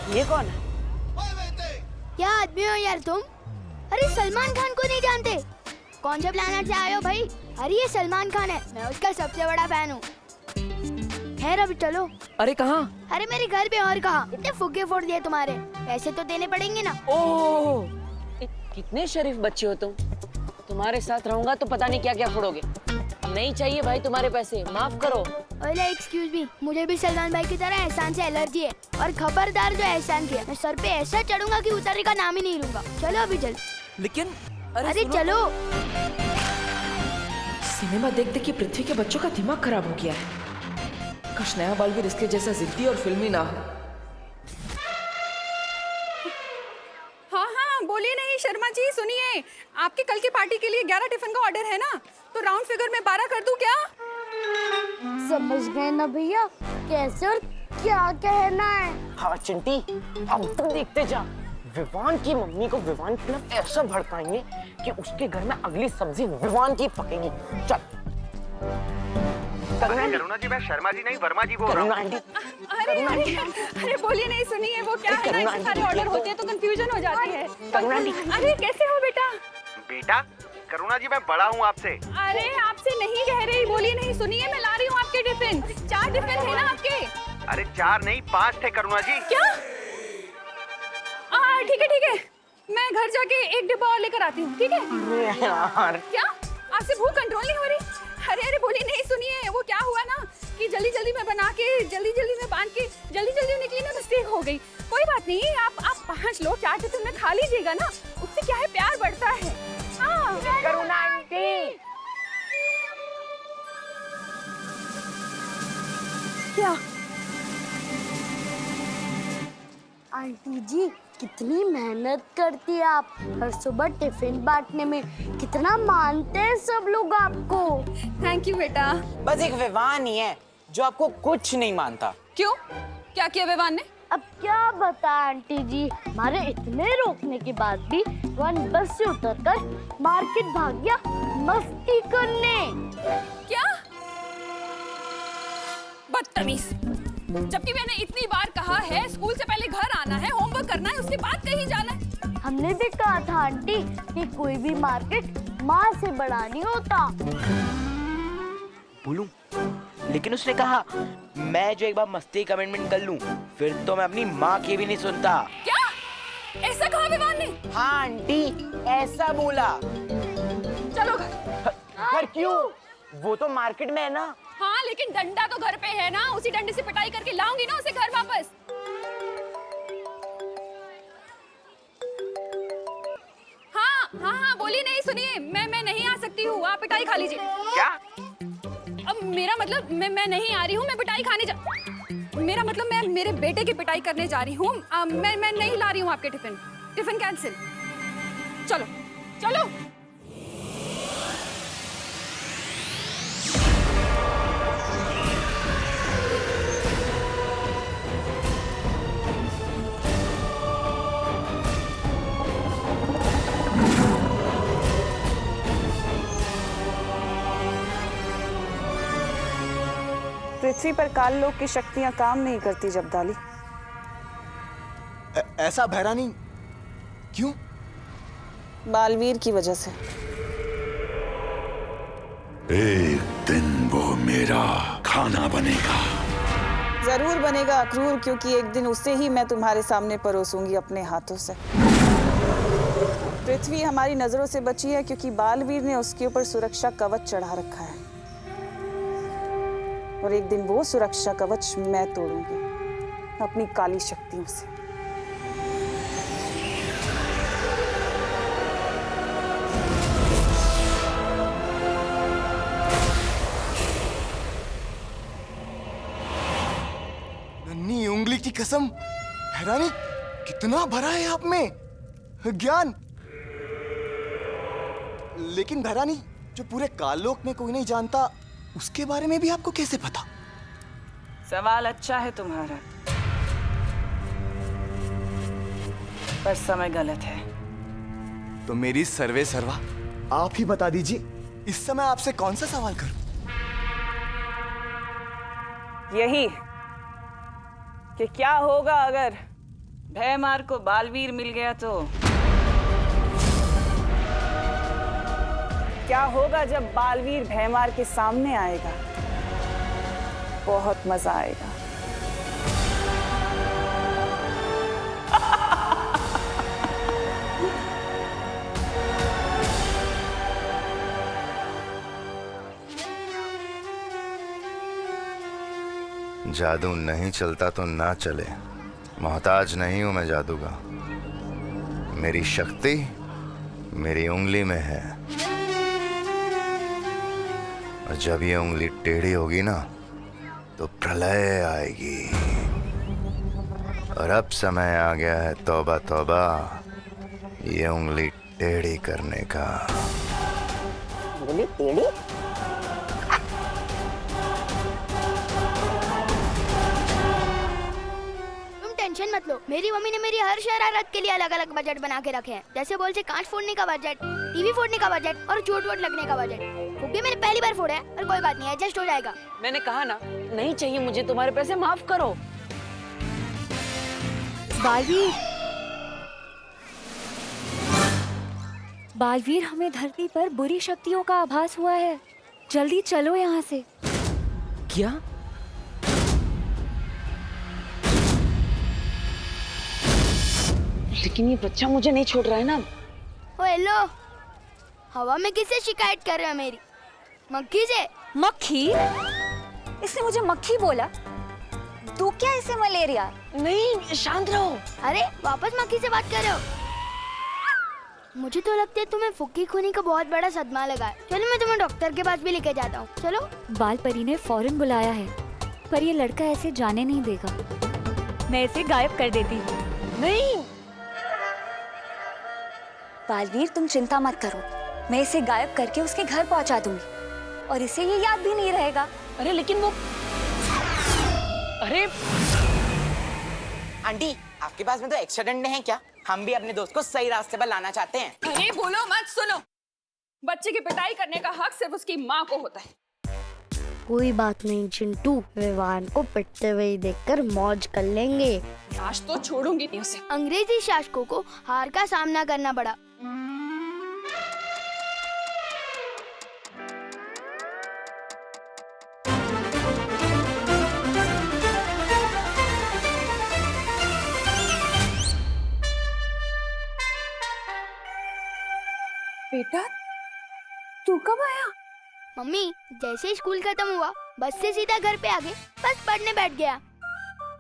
ये कौन है? क्या आदमी हो यार तुम? अरे सलमान खान को नहीं जानते? कौन से प्लेनेट से आए हो भाई? अरे ये सलमान खान है, मैं उसका सबसे बड़ा फैन हूँ। खैर अभी चलो। अरे कहाँ? अरे मेरे घर पे, और कहाँ? इतने फुग्गे फोड़ दिए तुम्हारे, पैसे तो देने पड़ेंगे ना। ओह, कितने शरीफ बच्चे हो तुम। तुम्हारे साथ रहूंगा तो पता नहीं क्या क्या फोड़ोगे। नहीं चाहिए भाई तुम्हारे पैसे, माफ करो। ओले एक्सक्यूज मी, मुझे भी सलमान भाई की तरह एहसान से एलर्जी है, और खबरदार जो एहसान किया, मैं सर पे ऐसा चढ़ूंगा कि उतरने का नाम ही नहीं लूंगा। चलो अभी चल। लेकिन अरे चलो। सिनेमा देख देख के पृथ्वी के बच्चों का दिमाग खराब हो गया है। काश नया बालवीर इसके जैसा जिद्दी और फिल्मी ना हो। हाँ, बोलिए नहीं शर्मा जी, सुनिए, आपके कल की पार्टी के लिए 11 टिफिन का ऑर्डर है ना, तो राउंड फिगर में 12 कर दूं क्या? समझ गए ना भैया, कैसे और क्या कहना है? हाँ चिंटी, अब तो देखते जा। विवान की मम्मी को विवान की तरफ ऐसा भड़काएंगे कि उसके घर में अगली सब्जी विवान की पकेगी। चल। करुणा जी, मैं शर्मा जी नहीं वर्मा जी बोल रहा हूँ। अरे बोलिए नहीं, सुनिए, वो क्या है ना, सारे ऑर्डर होते हैं तो कंफ्यूजन हो जाती है। अरे कैसे हो बेटा? बेटा करुणा जी, मैं बड़ा हूँ आपसे। अरे आपसे नहीं कह रही, बोलिए नहीं, सुनिए, मैं ला रही हूँ आपके टिफिन। 4 टिफिन थे ना आपके? अरे 4 नहीं 5 थे करुणा जी। क्या? ठीक है, मैं घर जाके 1 डिब्बा और लेकर आती हूँ, ठीक है? यार क्या आपसे भूख कंट्रोल नहीं हो रही? अरे बोलिए नहीं, सुनिए, वो क्या हुआ ना कि जल्दी में बना के जल्दी में बांध के जल्दी निकली ना, मिस्टेक हो गई। कोई बात नहीं, आप 5 लोग 4 टिफिन में खा लीजिएगा ना, उससे क्या है, प्यार बढ़ता है। हाँ करुणा आंटी। क्या? आंटी जी कितनी मेहनत करती है आप, हर सुबह टिफिन बांटने में, कितना मानते हैं सब लोग आपको। थैंक यू बेटा। बस एक विवान ही है जो आपको कुछ नहीं मानता। क्यों? क्या किया विवान ने? अब क्या बता आंटी जी, हमारे इतने रोकने के बाद भी वन बस से उतरकर मार्केट भाग गया मस्ती करने। क्या? बदतमीज, जबकि मैंने इतनी बार कहा है स्कूल से पहले घर आना है, होमवर्क करना है, उसके बाद कहीं जाना है। हमने भी कहा था आंटी कि कोई भी मार्केट माँ से बड़ा नहीं होता। बोलूं, लेकिन उसने कहा मैं जो एक बार मस्ती कमिटमेंट कर लूं, फिर तो मैं अपनी माँ की भी नहीं सुनता। क्या? ऐसा कहा विवान ने? हाँ आंटी, ऐसा बोला। चलो घर। पर क्यों? वो तो मार्केट में है ना। हाँ लेकिन डंडा तो घर पे है ना, उसी डंडे से पिटाई करके लाऊंगी ना उसे घर वापस। हाँ, बोलिए नहीं, सुनिए, मैं नहीं आ सकती हूँ, आप पिटाई खा लीजिए। क्या? अब मेरा मतलब मैं नहीं आ रही हूँ, मैं पिटाई खाने मेरा मतलब मैं मेरे बेटे की पिटाई करने जा रही हूँ। मैं नहीं ला रही हूँ आपके टिफिन कैंसिल। चलो। पृथ्वी पर काल लोक की शक्तियां काम नहीं करती जब्दाली। ऐसा भैरानी क्यों? बालवीर की वजह से। एक दिन वो मेरा खाना बनेगा। जरूर बनेगा अक्रूर, क्योंकि एक दिन उसे ही मैं तुम्हारे सामने परोसूंगी अपने हाथों से। पृथ्वी हमारी नजरों से बची है क्योंकि बालवीर ने उसके ऊपर सुरक्षा कवच चढ़ा रखा है, और एक दिन वो सुरक्षा कवच मैं तोड़ूंगी अपनी काली शक्तियों से। नन्ही उंगली की कसम, भैरानी कितना भरा है आप में ज्ञान। लेकिन भैरानी, जो पूरे काललोक में कोई नहीं जानता, उसके बारे में भी आपको कैसे पता? सवाल अच्छा है तुम्हारा, पर समय गलत है। तो मेरी सर्वे सर्वा आप ही बता दीजिए, इस समय आपसे कौन सा सवाल करूं? यही कि क्या होगा अगर भयमार को बालवीर मिल गया तो क्या होगा जब बालवीर भयमार के सामने आएगा? बहुत मजा आएगा। जादू नहीं चलता तो ना चले, मोहताज नहीं हूं मैं जादू का। मेरी शक्ति मेरी उंगली में है, और जब ये उंगली टेढ़ी होगी ना तो प्रलय आएगी। और अब समय आ गया है तौबा तौबा, ये उंगली टेढ़ी करने का। उंगली टेढ़ी? टेंशन मत लो, मेरी मम्मी ने मेरी हर शरारत के लिए अलग अलग बजट बना के रखे हैं। जैसे बोल से कांच फोड़ने का बजट, टीवी फोड़ने का बजट और चोट वोट लगने का बजट। क्योंकि मैंने पहली बार फोड़ा है, पर कोई बात नहीं, एडजस्ट हो जाएगा। मैंने कहा ना, नहीं चाहिए मुझे तुम्हारे पैसे, माफ करो। बालवीर, बालवीर, हमें धरती पर बुरी शक्तियों का आभास हुआ है। जल्दी चलो यहाँ से। क्या? लेकिन ये बच्चा मुझे नहीं छोड़ रहा है ना। ओ हेलो, हवा में किससे शिकायत कर रहे हो मेरी? मक्खी से। मक्खी? इसने मुझे मक्खी बोला? तो क्या इसे मलेरिया? नहीं, शांत रहो। अरे वापस मक्खी से बात कर रहे हो? मुझे तो लगता है तुम्हें फुक्की खूनी का बहुत बड़ा सदमा लगा है। चलो मैं तुम्हें डॉक्टर के पास भी लेके जाता हूँ। चलो। बाल परी ने फौरन बुलाया है, पर ये लड़का ऐसे जाने नहीं देगा। मैं इसे गायब कर देती हूँ। नहीं बालवीर, तुम चिंता मत करो, मैं इसे गायब करके उसके घर पहुंचा दूंगी और इसे ये याद भी नहीं रहेगा। अरे लेकिन वो, अरे आंटी, आपके पास में तो एक्स्ट्रा डंडे हैं क्या? हम भी अपने दोस्त को सही रास्ते पर लाना चाहते हैं। अरे बोलो मत, सुनो। बच्चे की पिटाई करने का हक सिर्फ उसकी माँ को होता है। कोई बात नहीं चिंटू, विवान को पिटते हुए देखकर मौज कर लेंगे। आज तो छोड़ूंगी नहीं उसे। अंग्रेजी शासकों को हार का सामना करना पड़ा। बेटा, तू कब आया? मम्मी, जैसे ही स्कूल खत्म हुआ बस से सीधा घर पे आ गए, बस पढ़ने बैठ गया।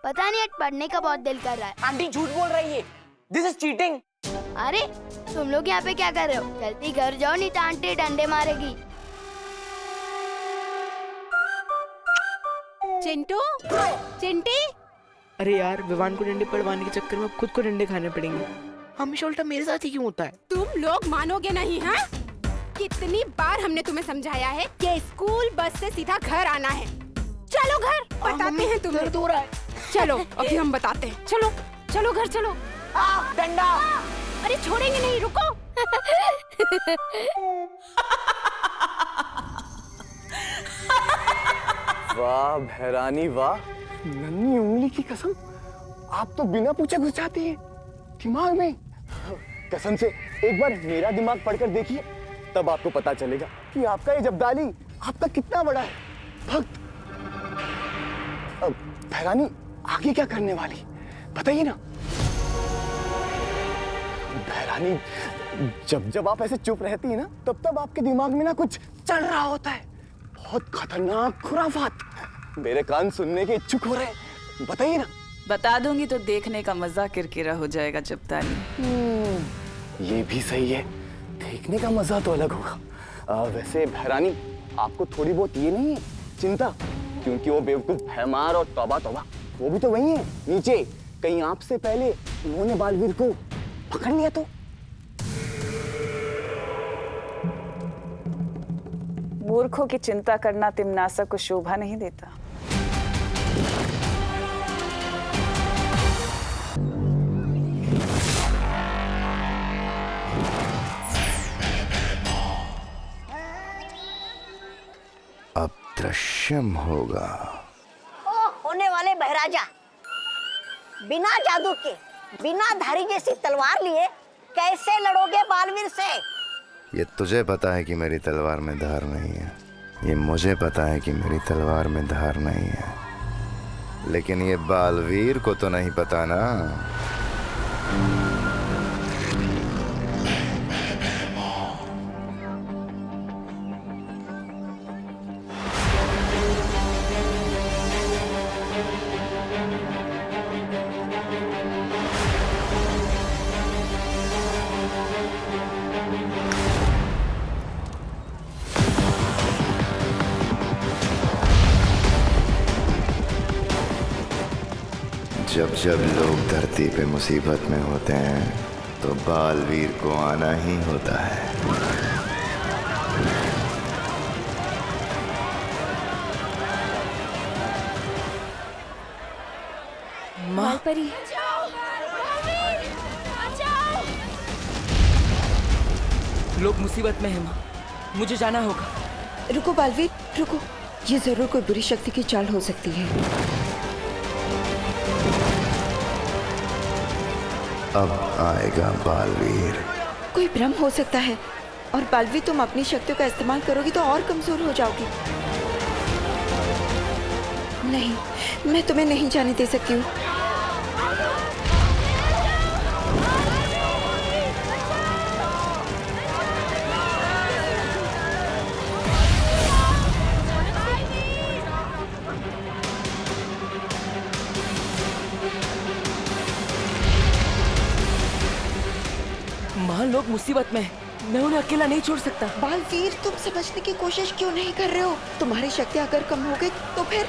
पता नहीं आज पढ़ने का बहुत दिल कर रहा है। आंटी झूठ बोल रही है, दिस इज चीटिंग। अरे तुम लोग यहाँ पे क्या कर रहे हो? जल्दी घर जाओ, नहीं तो आंटी डंडे मारेगी। चिंटू, चिंटी। अरे यार, विवान को डंडे पड़वाने के चक्कर में खुद को डंडे खाने पड़ेंगे। हमेशा उल्टा मेरे साथ ही क्यों होता है? तुम लोग मानोगे नहीं, हाँ? कितनी बार हमने तुम्हें समझाया है कि स्कूल बस से सीधा घर आना है। चलो घर, बताते हैं तुम्हें। दर्द हो रहा है। चलो अभी हम बताते हैं। चलो चलो घर चलो। डंडा। अरे छोड़ेंगे नहीं, रुको। वाह भैरानी वाह, नन्ही उंगली की कसम, आप तो बिना पूछे घुस जाती है दिमाग में। कसम से एक बार मेरा दिमाग पढ़कर देखिए, तब आपको पता चलेगा कि आपका ये जब्दाली आपका कितना बड़ा है। भक्त। अब भैरानी आगे क्या करने वाली बताइए ना। भैरानी, जब जब आप ऐसे चुप रहती है ना, तब तब आपके दिमाग में ना कुछ चल रहा होता है, बहुत खतरनाक खुराफात। मेरे कान सुनने के इच्छुक हो रहे हैं, बताइए ना। बता दूंगी तो देखने का मजा किरकिरा हो जाएगा जब्दाली। ये भी सही है, देखने का मजा तो अलग होगा। वैसे भैरानी, आपको थोड़ी बहुत ये नहीं है चिंता, क्योंकि वो बेवकूफ भैमार और तौबा तौबा वो भी तो वही है नीचे। कहीं आपसे पहले उन्होंने बालवीर को पकड़ लिया तो। मूर्खों की चिंता करना तिमनासा को शोभा नहीं देता। अब दृश्यम होगा। ओ होने वाले बहराजा, बिना जादू के बिना धारी जैसी तलवार लिए कैसे लड़ोगे बालवीर से? ये तुझे पता है कि मेरी तलवार में धार नहीं है, ये मुझे पता है कि मेरी तलवार में धार नहीं है, लेकिन ये बालवीर को तो नहीं पता ना। जब जब लोग धरती पे मुसीबत में होते हैं तो बालवीर को आना ही होता है। माँ परी, लोग मुसीबत में हैं माँ, मुझे जाना होगा। रुको बालवीर, रुको। ये जरूर कोई बुरी शक्ति की चाल हो सकती है। अब आएगा बालवीर। कोई भ्रम हो सकता है, और बालवीर तुम अपनी शक्तियों का इस्तेमाल करोगी तो और कमजोर हो जाओगी। नहीं, मैं तुम्हें नहीं जाने दे सकती हूँ। माँ, लोग मुसीबत में हैं, मैं उन्हें अकेला नहीं छोड़ सकता। बालवीर, तुम समझने की कोशिश क्यों नहीं कर रहे हो? तुम्हारी शक्ति अगर कम हो गई तो फिर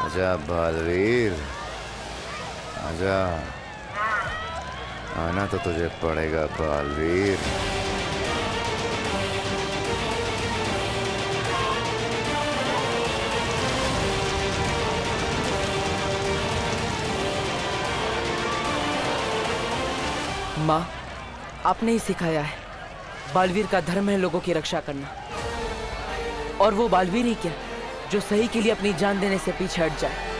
आजा बालवीर, आजा। आना तो तुझे पड़ेगा बालवीर। माँ, आपने ही सिखाया है, बालवीर का धर्म है लोगों की रक्षा करना। और वो बालवीर ही क्या, जो सही के लिए अपनी जान देने से पीछे हट जाए।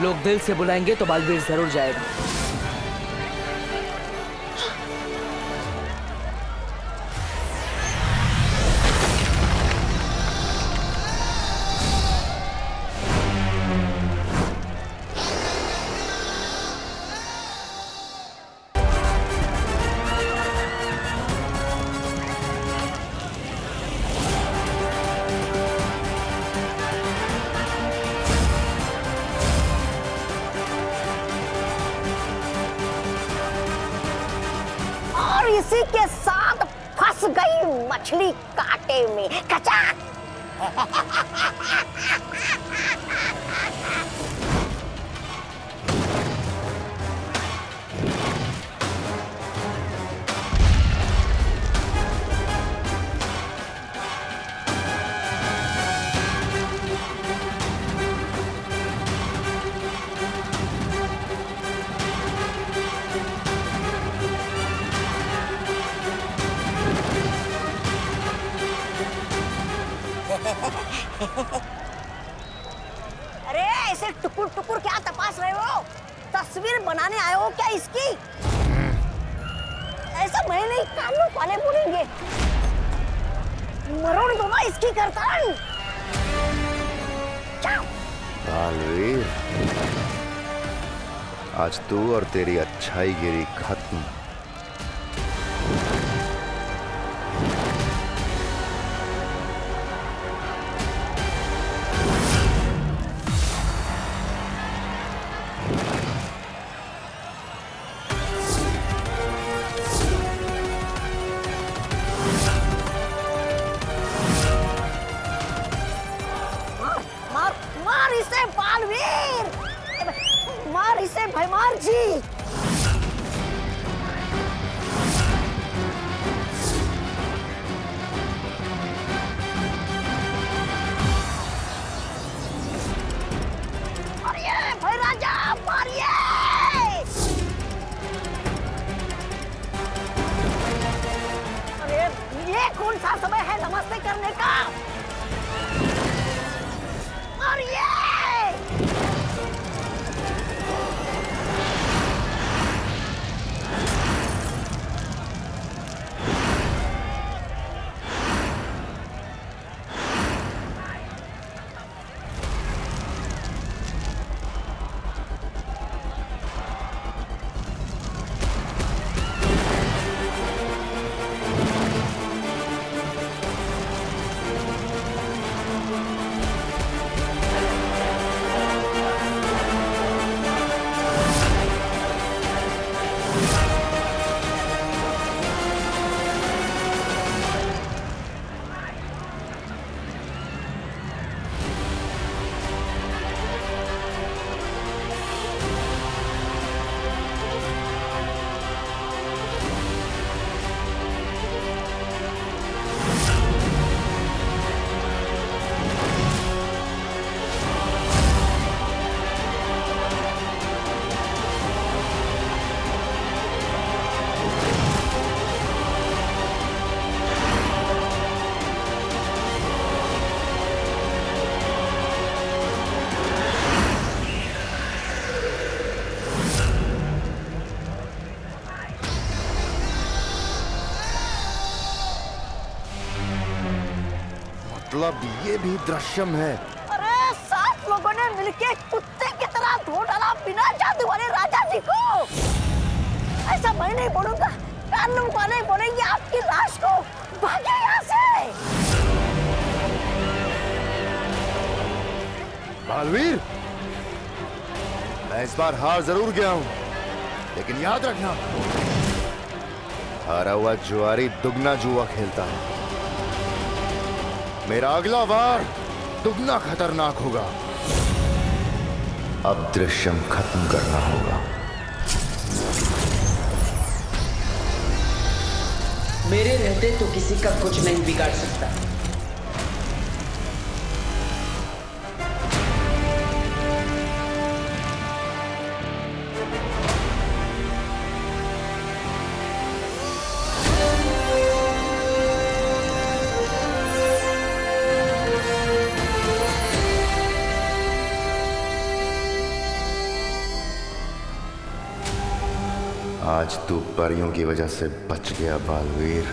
लोग दिल से बुलाएंगे तो बालवीर जरूर जाएगा। इसी के साथ फंस गई मछली कांटे में। कचाक। अरे ऐसे टुकुर टुकुर क्या तपास रहे हो? तस्वीर बनाने आए हो क्या इसकी? ऐसा मैं नहीं, कानों वाले बोलेंगे। मरोड़ दो ना इसकी गर्दन। बालवीर, आज तू और तेरी अच्छाई गिरी खत्म। मार इसे बालवीर, मार इसे भैमार जी। मतलब ये भी दृश्यम है। अरे 7 लोगों ने मिलके कुत्ते की तरह धो डाला बिना जादू वाले राजा जी को। ऐसा मैं नहीं बोलूंगा, कानून वाले बोलेंगे आपकी लाश को। भागे यहाँ से। बालवीर, मैं इस बार हार जरूर गया हूं, लेकिन याद रखना, हारा हुआ जुआरी दुगना जुआ खेलता है। मेरा अगला वार दुगना खतरनाक होगा। अब दृश्यम खत्म करना होगा। मेरे रहते तो किसी का कुछ नहीं बिगाड़ सकता। आज तू परियों की वजह से बच गया बालवीर।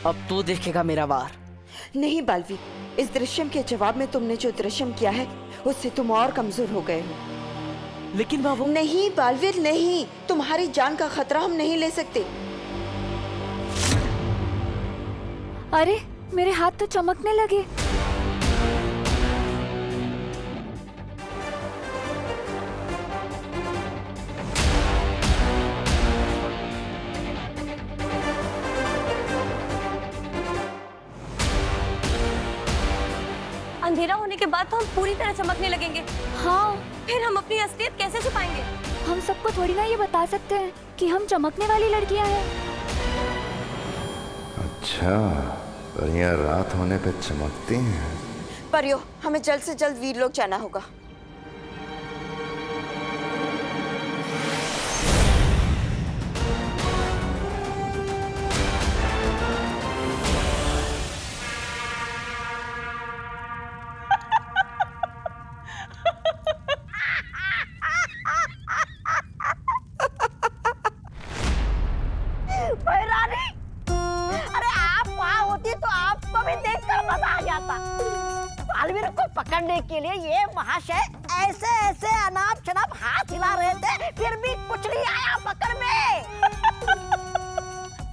अब तू देखेगा मेरा वार। नहीं बालवीर, इस दृश्यम के जवाब में तुमने जो दृश्यम किया है उससे तुम और कमजोर हो गए हो। लेकिन बाबू। नहीं बालवीर नहीं, तुम्हारी जान का खतरा हम नहीं ले सकते। अरे मेरे हाथ तो चमकने लगे। अंधेरा होने के बाद तो हम पूरी तरह चमकने लगेंगे। हाँ, फिर हम अपनी असलियत कैसे छुपाएंगे? हम सबको थोड़ी ना ये बता सकते हैं कि हम चमकने वाली लड़कियां हैं। अच्छा, परियां रात होने पे चमकती हैं। परियो, हमें जल्द से जल्द वीरलोक जाना होगा। बालवीर को पकड़ने के लिए ये महाशय ऐसे ऐसे अनाप शनाप हाथ हिला रहे थे, फिर भी कुछ नहीं आया पकड़ में।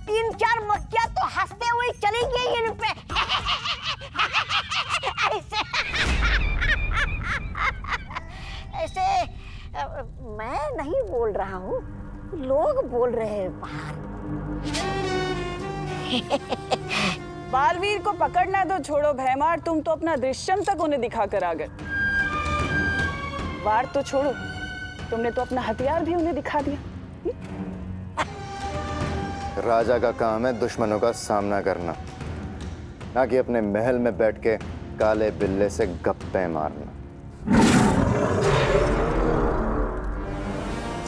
3-4 मक्खियां तो हंसते हुए चली गई इन पे। ऐसे ऐसे मैं नहीं बोल रहा हूँ, लोग बोल रहे हैं बाहर। बालवीर को पकड़ना तो छोड़ो भैमार, तुम तो अपना दृश्यम तक उन्हें दिखा कर आ गए। वार तो छोड़ो, तुमने तो अपना हथियार भी उन्हें दिखा दिया। राजा का काम है दुश्मनों का सामना करना, ना कि अपने महल में बैठ के काले बिल्ले से गप्पे मारना।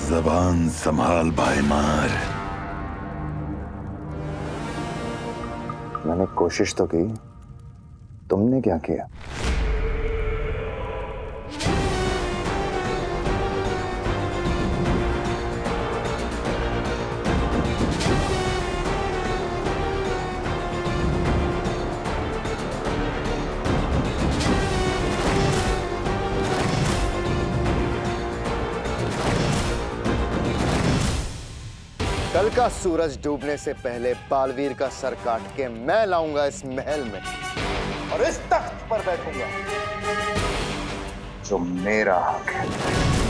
जबान संभाल भाईमार। मैंने कोशिश तो की, तुमने क्या किया? कल का सूरज डूबने से पहले बालवीर का सर काट के मैं लाऊंगा इस महल में और इस तख्त पर बैठूंगा जो मेरा हक है।